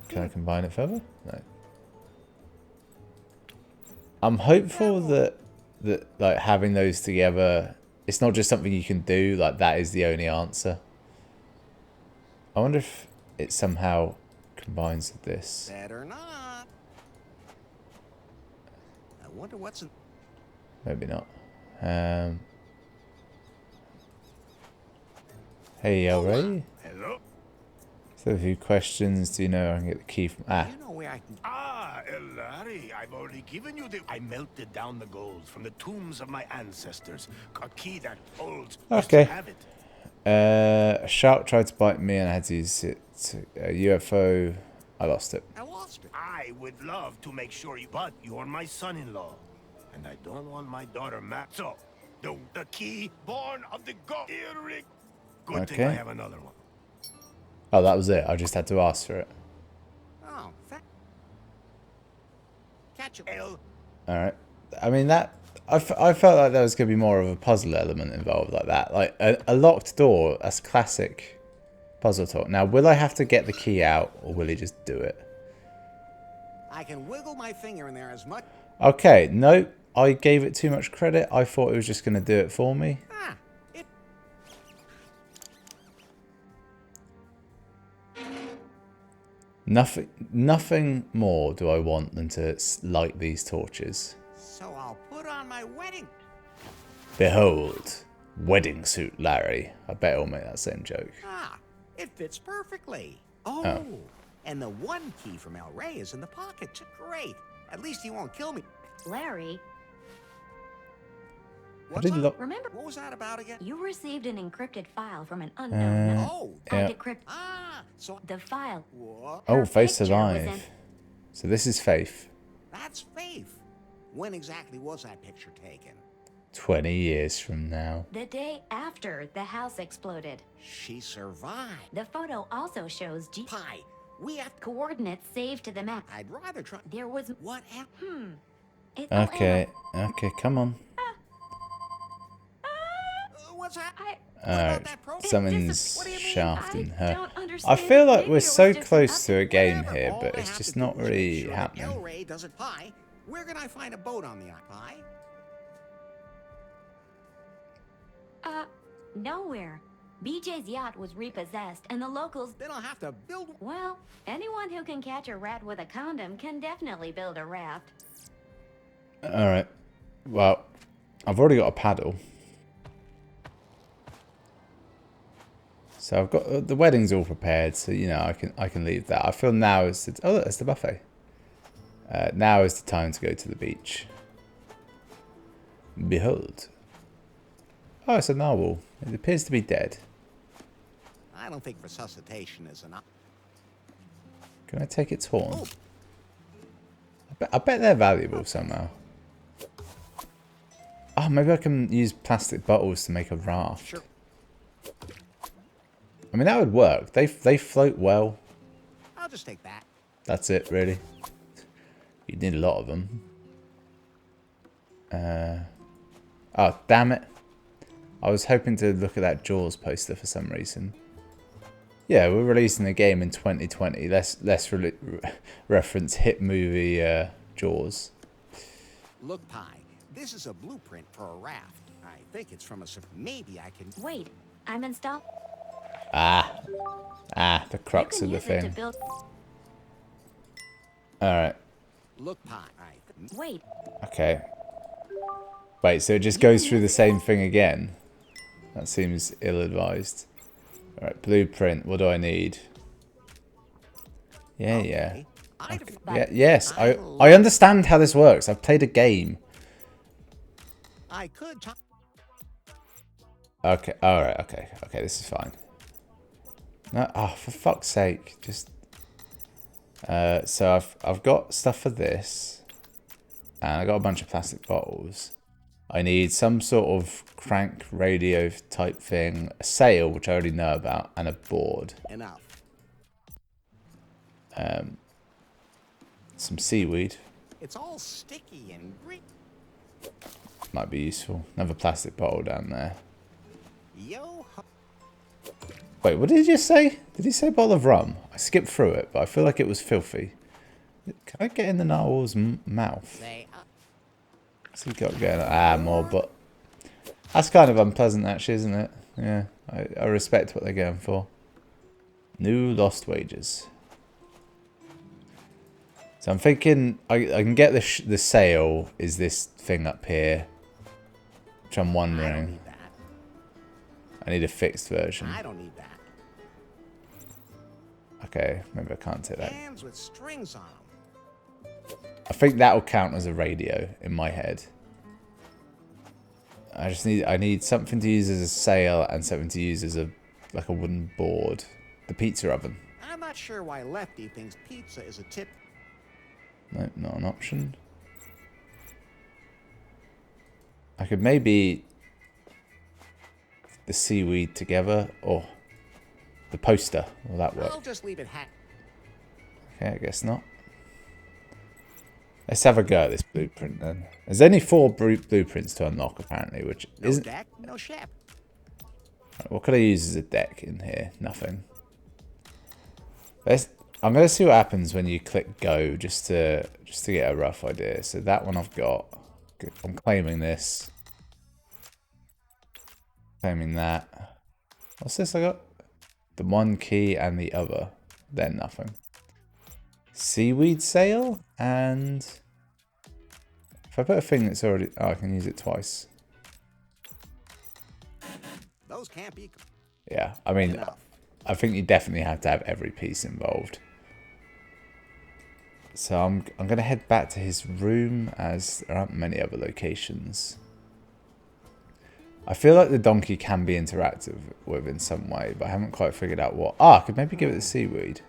S1: Can I combine it further? No. I'm hopeful that like having those together, it's not just something you can do. Like that is the only answer. I wonder if it somehow combines with this.
S3: Better not. I wonder what's in.
S1: Maybe not. Hey, Ray.
S2: Hello?
S1: So a few questions. Do you know I can get the key from... Ah,
S3: You know where I can.
S2: Ah, Larry, I've already given you the... I melted down the gold from the tombs of my ancestors. A key that holds...
S1: Okay.
S2: Have it.
S1: a shark tried to bite me and I had to use it. A UFO. I lost it.
S3: I lost it.
S2: I would love to make sure you... But you're my son-in-law. And I don't want my daughter mad. So, the key born of the gold... Eric. Good thing I
S1: Okay.
S2: have another one.
S1: Oh, that was it. I just had to ask for it.
S3: Oh, catch it.
S2: L.
S1: Alright. I mean, that... I felt like there was going to be more of a puzzle element involved like that. Like, a locked door, that's classic puzzle talk. Now, will I have to get the key out, or will he just do it?
S3: I can wiggle my finger in there as much.
S1: Okay, no. I gave it too much credit. I thought it was just going to do it for me.
S3: Ah, it.
S1: Nothing more do I want than to light these torches.
S3: So I'll put on my wedding.
S1: Behold, wedding suit Larry. I bet I'll make that same joke.
S3: Ah, it fits perfectly. Oh, and the one key from El Rey is in the pocket. Great. At least he won't kill me.
S4: Larry,
S3: What's
S1: did
S3: up?
S4: remember
S3: What was that about again?
S4: you received an encrypted file from an unknown number.
S3: Oh,
S4: I
S1: yeah.
S4: decrypted
S3: ah, so
S4: the file.
S3: what?
S1: Oh,
S4: Her
S1: Faith
S4: picture was in-
S1: alive. So this is Faith.
S3: That's Faith. When exactly was that picture taken?
S1: 20 years from now.
S4: The day after the house exploded.
S3: She survived.
S4: The photo also shows G
S3: Pie, we have.
S4: coordinates saved to the map.
S3: I'd rather try.
S4: There was
S3: What happened?
S1: Okay, okay, come on.
S3: What's that?
S1: Alright, something's
S4: What do you mean?
S1: shafting
S4: I
S1: her.
S4: don't
S1: I
S4: understand.
S1: feel like
S4: Maybe
S1: we're
S4: it was
S1: so
S4: just
S1: close to a
S4: nothing.
S1: game
S3: Whatever.
S1: here,
S3: All
S1: but
S3: I
S1: it's
S3: have
S1: just
S3: to
S1: not
S3: do is make
S1: really
S3: sure that
S1: happening.
S3: El Rey doesn't pie. Where can I find a boat on the pie?
S4: Nowhere. BJ's yacht was repossessed, and the locals.
S3: Then I'll have to build.
S4: Well, anyone who can catch a rat with a condom can definitely build a raft.
S1: Alright. Well, I've already got a paddle. So I've got the wedding's all prepared, so you know I can leave that. I feel now is the, oh look, it's the buffet. Now is the time to go to the beach. Behold. Oh, it's a narwhal. It appears to be dead.
S3: I don't think resuscitation is enough.
S1: Can I take its horn? I bet they're valuable somehow. Oh, maybe I can use plastic bottles to make a raft.
S3: Sure.
S1: I mean, that would work. They float well.
S3: I'll just take that.
S1: That's it, really. You'd need a lot of them. Oh, damn it. I was hoping to look at that Jaws poster for some reason. Yeah, we're releasing the game in 2020. Let's reference hit movie Jaws.
S3: Look, Pi, this is a blueprint for a raft. I think it's from a... Maybe I can...
S4: Wait, I'm installed.
S1: The crux of the thing. Alright.
S3: Look, Pi.
S4: Wait.
S1: Okay. Wait, so it just goes through the same thing again? That seems ill-advised. Alright, blueprint. What do I need? Yeah, yeah. Yeah, yes, I understand how this works. I've played a game.
S3: I could...
S1: Okay, alright, okay, this is fine. No, oh, for fuck's sake, just... so I've got stuff for this. And I got a bunch of plastic bottles. I need some sort of crank radio type thing, a sail, which I already know about, and a board.
S3: Enough.
S1: Some seaweed.
S3: It's all sticky and green.
S1: Might be useful. Another plastic bottle down there.
S3: Yo.
S1: Wait, what did he just say? Did he say bottle of rum? I skipped through it, but I feel like it was filthy. Can I get in the narwhal's mouth? What's he got going on? More, but that's kind of unpleasant, actually, isn't it? Yeah, I respect what they're going for. New lost wages. So I'm thinking I can get the sail. Is this thing up here? Which I'm wondering.
S3: I don't need that.
S1: I need a fixed version.
S3: I don't need that.
S1: Okay, maybe I can't take that.
S3: Hands with strings on them.
S1: I think that will count as a radio in my head. I need something to use as a sail and something to use as a wooden board. The pizza oven.
S3: I'm not sure why Lefty thinks pizza is a tip.
S1: No, not an option. I could maybe the seaweed together, or the poster. Will that work?
S3: I'll just leave it hat.
S1: Okay, I guess not. Let's have a go at this blueprint then. There's only 4 blueprints to unlock apparently, which
S3: No
S1: isn't...
S3: deck, no ship.
S1: What could I use as a deck in here? Nothing. I'm going to see what happens when you click go, just to get a rough idea. So that one I've got. I'm claiming this. Claiming that. What's this I got? The one key and the other. Then nothing. Seaweed sail, and if I put a thing that's already... Oh, I can use it twice.
S3: Those can't be...
S1: Yeah, I mean,
S3: Enough.
S1: I think you definitely have to have every piece involved. So I'm going to head back to his room, as there aren't many other locations. I feel like the donkey can be interactive with in some way, but I haven't quite figured out what. Ah, I could maybe give it the seaweed.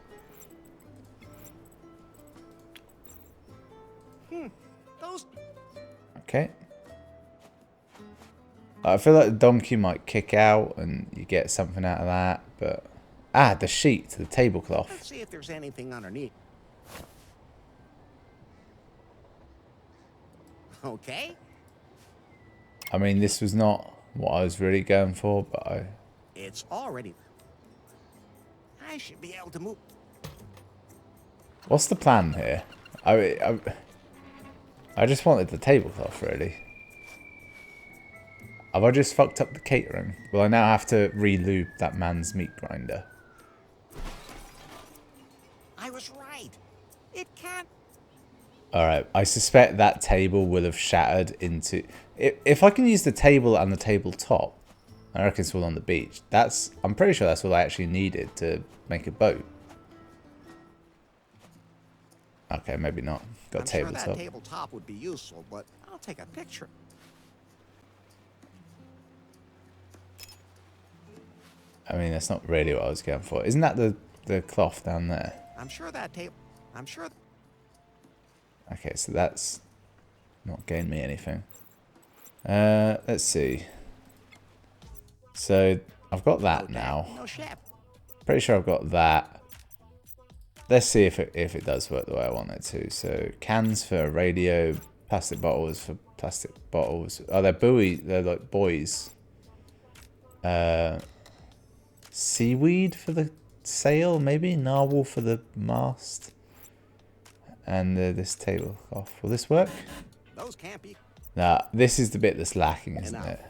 S3: Those...
S1: Okay. I feel like the donkey might kick out and you get something out of that, but... Ah, the sheet, the tablecloth.
S3: Let's see if there's anything underneath. Okay.
S1: I mean, this was not what I was really going for, but
S3: It's already... I should be able to move...
S1: What's the plan here? I just wanted the tablecloth, really. Have I just fucked up the catering? Will I now have to re-lube that man's meat grinder?
S3: I was right. It can't...
S1: Alright, I suspect that table will have shattered into... If I can use the table and the tabletop, I reckon it's all on the beach. I'm pretty sure that's all I actually needed to make a boat. Okay, maybe not. Got
S3: I'm
S1: a
S3: sure
S1: tabletop.
S3: that tabletop would be useful, but I'll take a picture.
S1: I mean, that's not really what I was going for. Isn't that the cloth down there?
S3: I'm sure that table. I'm sure.
S1: Okay, so that's not gained me anything. Let's see. So I've got that now.
S3: No chef.
S1: Pretty sure I've got that. Let's see if it does work the way I want it to. So cans for radio, plastic bottles for plastic bottles. Oh, they're buoy. They're like buoys. Seaweed for the sail, maybe narwhal for the mast. And this tablecloth. Will this work?
S3: Those can't be.
S1: Nah, this is the bit that's lacking, isn't it?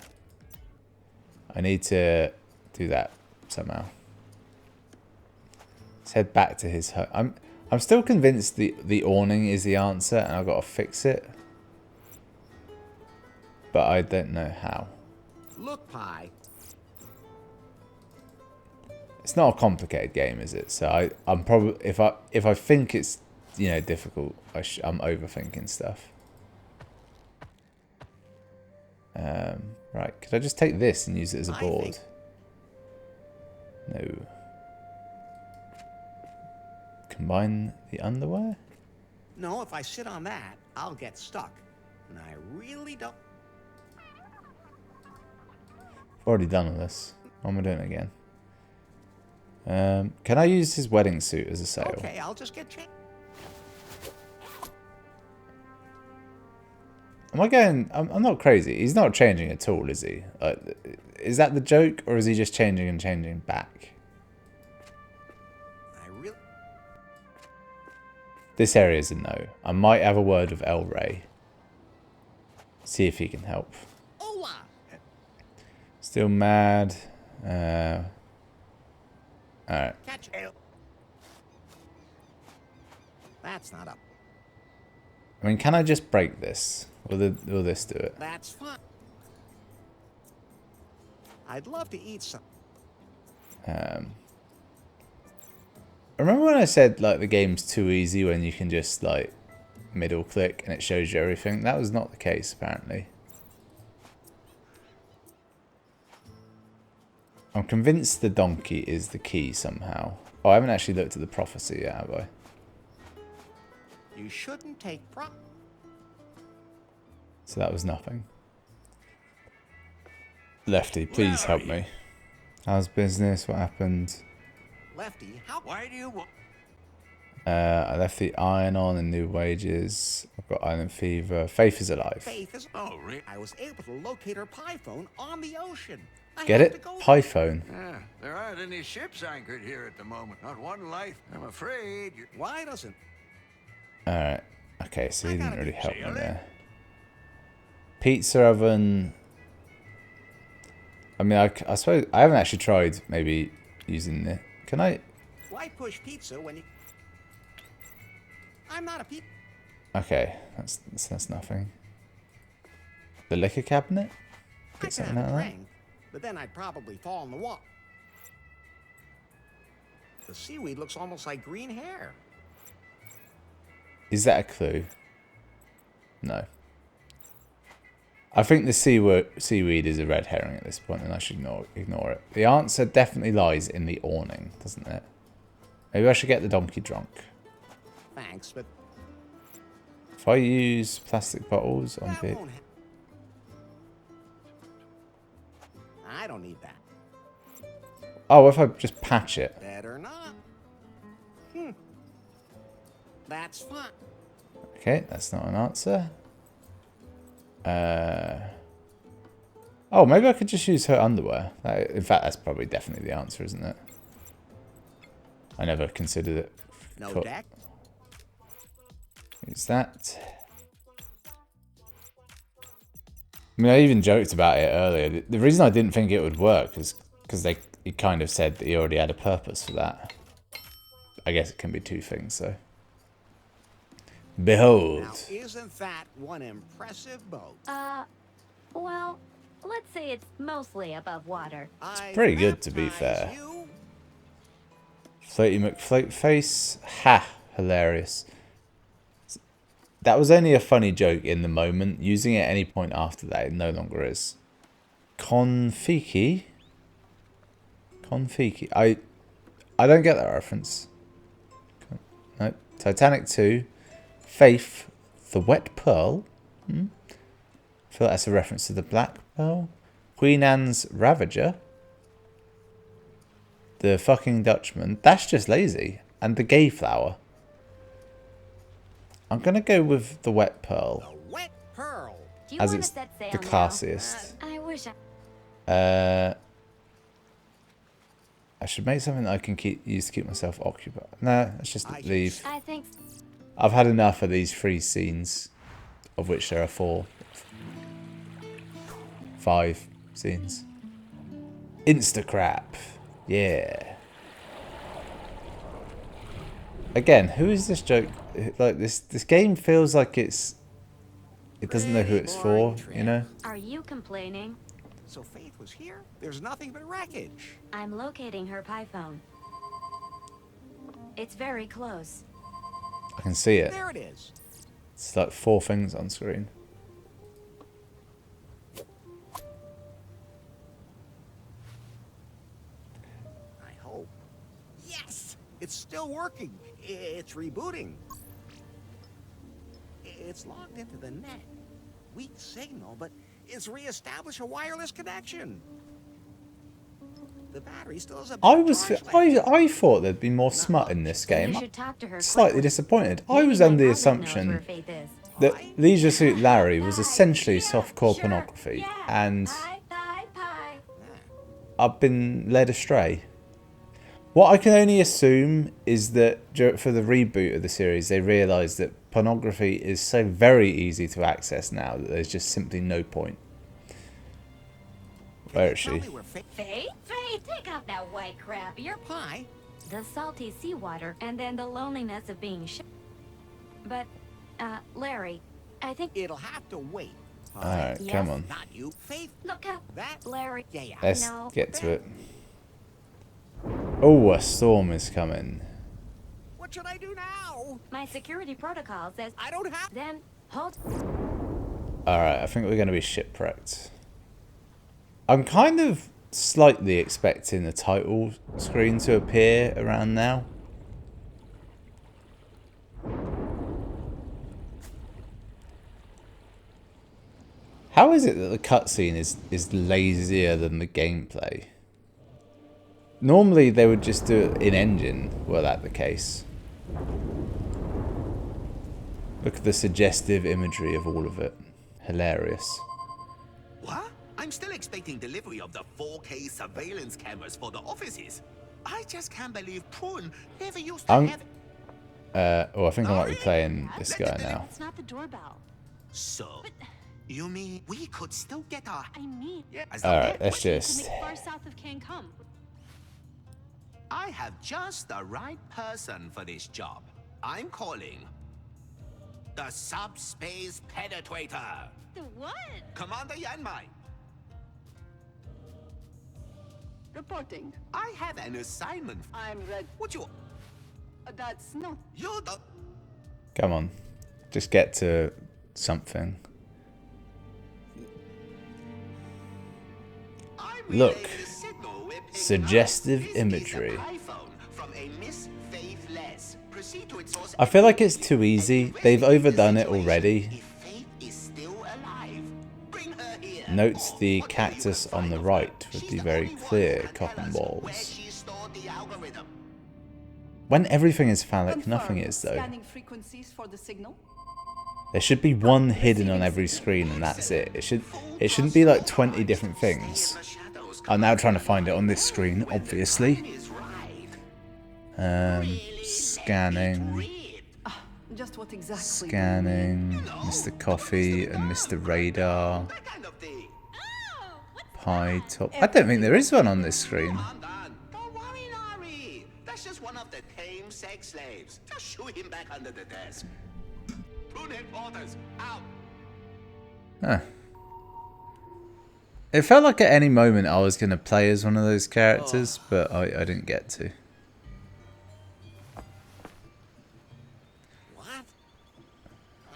S1: I need to do that somehow. Let's head back to his home. I'm still convinced the awning is the answer, and I've got to fix it. But I don't know how.
S3: Look, Pie.
S1: It's not a complicated game, is it? So I'm probably if I think it's difficult, I'm overthinking stuff. Right, could I just take this and use it as a board? No. Combine the underwear?
S3: No, if I sit on that, I'll get stuck. And I really don't.
S1: I've already done all this. Why am I doing it again? Can I use his wedding suit as a sail?
S3: Okay, I'll just get changed.
S1: Am I going... I'm not crazy. He's not changing at all, is he? Is that the joke, or is he just changing and changing back?
S3: I really.
S1: This area is a no. I might have a word with El Rey. See if he can help.
S3: Hola!
S1: Still mad. Alright.
S3: Catch it. That's not up.
S1: I mean, can I just break this? Will this do it?
S3: That's fine. I'd love to eat some.
S1: Remember when I said like the game's too easy when you can just like middle click and it shows you everything? That was not the case apparently. I'm convinced the donkey is the key somehow. Oh, I haven't actually looked at the prophecy yet, have I?
S3: You shouldn't take prop.
S1: So that was nothing. Lefty, please help me. How's business? What happened?
S3: Lefty, how?
S5: Why do you want...
S1: I left the iron on and new wages. I've got island fever. Faith is alive.
S3: Faith is.
S5: Oh, really?
S3: I was able to locate her pie phone on the ocean. I
S1: Get
S3: had
S1: it?
S3: to go
S1: Pie phone.
S5: Yeah, there aren't any ships anchored here at the moment. Not one life. I'm afraid you're...
S3: Why doesn't?
S1: Alright. Okay, so he didn't really help me
S5: Silly.
S1: there. Pizza oven. I mean, I suppose I haven't actually tried maybe using the... Can I...
S3: Why push pizza when you? I'm not a pizza.
S1: Okay, that's nothing. The liquor cabinet?
S3: I
S1: Get
S3: can
S1: something
S3: have
S1: out
S3: a
S1: of that?
S3: drink, but then I'd probably fall in the water. The seaweed looks almost like green hair.
S1: Is that a clue? No. I think the seaweed is a red herring at this point, and I should ignore it. The answer definitely lies in the awning, doesn't it? Maybe I should get the donkey drunk.
S3: Thanks, but
S1: If I use plastic bottles on
S3: that
S1: bit,
S3: won't. I don't need that.
S1: oh, if I just patch it.
S3: Better not. That's fine.
S1: Okay, that's not an answer. Oh, maybe I could just use her underwear. In fact, that's probably definitely the answer, isn't it? I never considered it.
S3: No
S1: Cool.
S3: deck.
S1: Use that. I mean, I even joked about it earlier. The reason I didn't think it would work is because he kind of said that he already had a purpose for that. I guess it can be two things, so. Behold.
S3: Now, isn't that one impressive boat?
S4: Well, let's say it's mostly above water.
S3: It's
S1: pretty good, to be fair. Floaty McFloat face. Ha! Hilarious. That was only a funny joke in the moment. Using it at any point after that, it no longer is. Konfiki. Konfiki. I don't get that reference. No. Titanic 2. Faith. The Wet Pearl. I feel like that's a reference to the Black Pearl. Queen Anne's Ravager. The Fucking Dutchman. That's just lazy. And the Gay Flower. I'm going to go with the Wet Pearl.
S3: The Wet Pearl.
S4: Do you
S1: As
S4: want
S1: it's
S4: to set sail
S1: the
S4: now?
S1: classiest.
S4: I wish I...
S1: I should make something that I can use to keep myself occupied. No, let's just leave.
S4: I think...
S1: I've had enough of these 3 scenes, of which there are 4. 5 scenes. Instacrap. Yeah. Again, who is this joke? Like this game feels like it doesn't know who it's for, you know?
S4: Are you complaining?
S3: So Faith was here? There's nothing but wreckage.
S4: I'm locating her pie phone. It's very close.
S1: I can see it.
S3: There it is.
S1: It's like 4 things on screen.
S3: I hope. Yes! It's still working. It's rebooting. It's logged into the net. Weak signal, but it's reestablished a wireless connection. The battery still has a
S1: I thought there'd be more smut in this
S4: You
S1: game.
S4: should talk to her
S1: Slightly
S4: quickly.
S1: disappointed. I
S4: Maybe
S1: was
S4: my
S1: under the
S4: colleague knows
S1: assumption
S4: where Faith is.
S1: that Leisure Suit Larry was essentially softcore pornography, and
S4: Pie.
S1: I've been led astray. What I can only assume is that for the reboot of the series, they realised that pornography is so very easy to access now that there's just simply no point. Where is she?
S4: Faith? Faith, take off that white crap. You're
S3: Pie?
S4: the salty seawater and then the loneliness of being But, Larry, I think...
S3: It'll have to wait.
S1: Alright,
S4: Yes.
S1: come on.
S3: Not you. Faith,
S4: Look out,
S3: that...
S4: Larry.
S3: Yeah.
S1: Let's
S4: No.
S1: get to it. Oh, a storm is coming.
S3: What should I do now?
S4: My security protocol says...
S3: I don't have...
S4: Then, hold...
S1: Alright, I think we're going to be shipwrecked. I'm kind of slightly expecting the title screen to appear around now. How is it that the cutscene is lazier than the gameplay? Normally they would just do it in engine, were that the case. Look at the suggestive imagery of all of it. Hilarious.
S6: What? I'm still expecting delivery of the 4K surveillance cameras for the offices. I just can't believe Prune never used to have...
S1: Oh, I think I might be playing this guy now.
S7: It's not the doorbell.
S6: So, you mean we could still get our...
S7: I mean,
S1: Alright, let's
S7: to
S1: just...
S7: make far south of Cancun.
S6: I have just the right person for this job. I'm calling the Subspace Penetrator.
S7: The what?
S6: Commander Yanmai,
S8: Reporting.
S6: I have an assignment.
S8: I'm ready.
S6: Would you...
S8: That's not.
S6: You don't...
S1: Come on. Just get to something.
S6: I'm
S1: Look.
S6: relaying the signal we're picking
S1: Suggestive
S6: up.
S1: imagery.
S6: This is the iPhone from a Miss Faithless. Proceed to its source.
S1: I feel like it's too easy. They've overdone it already.
S6: If Faith is still alive, bring her here.
S1: Notes the
S6: Or whatever
S1: cactus
S6: you
S1: on the
S6: find
S1: right
S6: of her.
S1: with
S6: She's
S1: the
S6: the
S1: very
S6: only one
S1: clear
S6: who can tell
S1: cotton
S6: us
S1: balls.
S6: where she stored the algorithm.
S1: When everything is phallic,
S8: Confirm.
S1: nothing is though.
S8: Scanning frequencies for the signal.
S1: There should be one hidden on every screen and that's it. It shouldn't be like 20 different things. I'm now trying to find it on this screen, obviously. Scanning.
S8: Just what exactly?
S1: Scanning. Mr. Coffee and Mr. Radar.
S6: That kind of thing.
S1: Pie top. I don't think there is one on this screen.
S6: I'm done. Don't worry, Nari. That's just one of the tame sex slaves. Just shoo him back under the desk. Prune headquarters, out.
S1: Huh. It felt like at any moment I was going to play as one of those characters, but I didn't get to.
S3: What?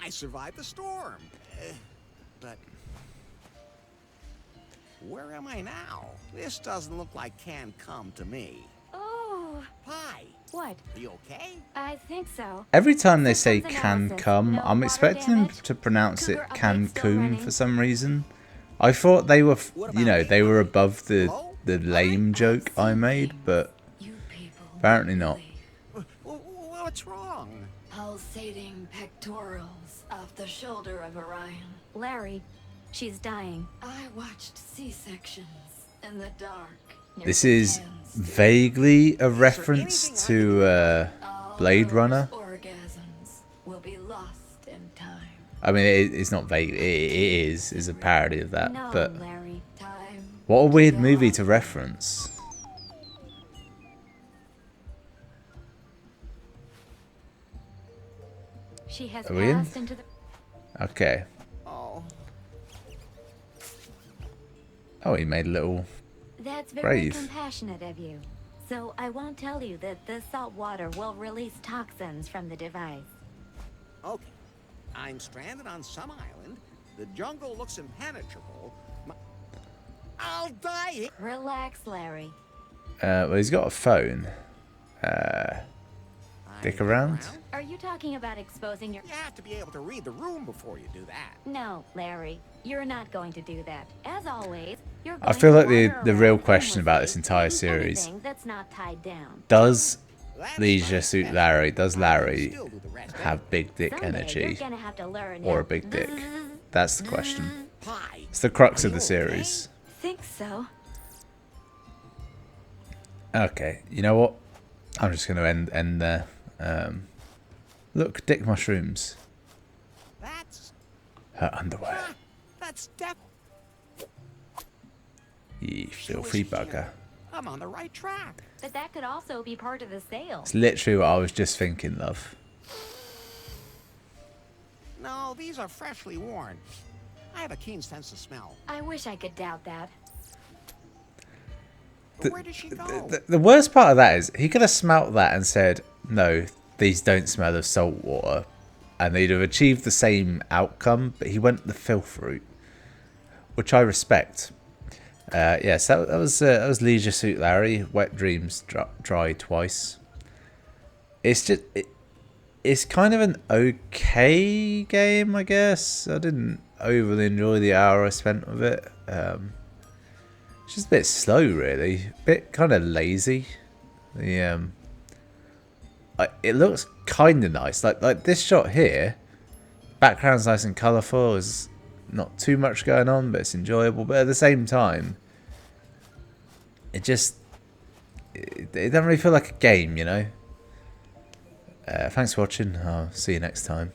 S3: I survived the storm. But where am I now? This doesn't look like can come to me.
S4: Oh,
S3: Pie,
S4: what?
S3: are you okay?
S4: I think so.
S1: Every time they say
S4: Systems
S1: can
S4: analysis.
S1: come,
S4: No
S1: I'm
S4: water
S1: expecting them
S4: damage.
S1: to pronounce it
S4: Cougar update
S1: can
S4: still
S1: coom
S4: running.
S1: for some reason. I thought they were, you know, they were above the lame joke I made, but
S4: You people
S1: apparently not.
S3: What's wrong?
S4: Pulsating pectorals off the shoulder of Orion. Larry, she's dying. I watched C-sections in the dark.
S1: This is vaguely a reference to Blade Runner.
S4: Orgasms will be lost in time.
S1: I mean, it's not vague. It is a parody of that.
S4: No,
S1: But
S4: Larry, time.
S1: what a weird movie to reference.
S4: She has
S1: Are we in?
S4: passed into the.
S1: Okay.
S3: Oh,
S1: Oh, he made a little.
S4: That's very
S1: Brave.
S4: compassionate of you. So I won't tell you that the salt water will release toxins from the device.
S3: okay. I'm stranded on some island. The jungle looks impenetrable. I'll die here.
S4: Relax, Larry.
S1: Well, he's got a phone. Dick around?
S4: Are you talking about exposing your...
S3: You have to be able to read the room before you do that.
S4: No, Larry. You're not going to do that. As always, you're
S1: I
S4: going
S1: feel
S4: to
S1: like
S4: wander
S1: the real
S4: around
S1: question about this
S4: aimlessly,
S1: entire
S4: eating
S1: series:
S4: anything that's not tied down.
S1: does
S3: That's
S1: Leisure
S3: my
S1: Suit
S3: best.
S1: Larry, does
S3: I can
S1: Larry
S3: still do the rest
S1: have big dick
S4: Someday
S1: energy
S4: you're gonna have to learn
S1: or
S4: how-
S1: a big dick? That's the question.
S3: Pie.
S1: It's the crux
S3: Are
S1: of the
S3: you
S1: series.
S4: Think so.
S1: Okay, you know what? I'm just going to end there. Look, dick mushrooms.
S3: That's
S1: Her underwear.
S3: that's def.
S1: You
S3: She was
S1: filthy
S3: here.
S1: bugger.
S3: I'm on the right track.
S4: But that could also be part of the sale.
S1: It's literally what I was just thinking, love.
S3: No, these are freshly worn. I have a keen sense of smell.
S4: I wish I could doubt that.
S3: But where did she go?
S1: The worst part of that is he could have smelt that and said, no, these don't smell of salt water. And they'd have achieved the same outcome, but he went the filth route, which I respect. Yes, that was Leisure Suit Larry. Wet Dreams Dry Twice. It's just it's kind of an okay game, I guess. I didn't overly enjoy the hour I spent with it. It's just a bit slow, really. A bit kind of lazy. The it looks kind of nice. Like this shot here, background's nice and colourful. There's not too much going on, but it's enjoyable. But at the same time, it doesn't really feel like a game, you know. Thanks for watching. I'll see you next time.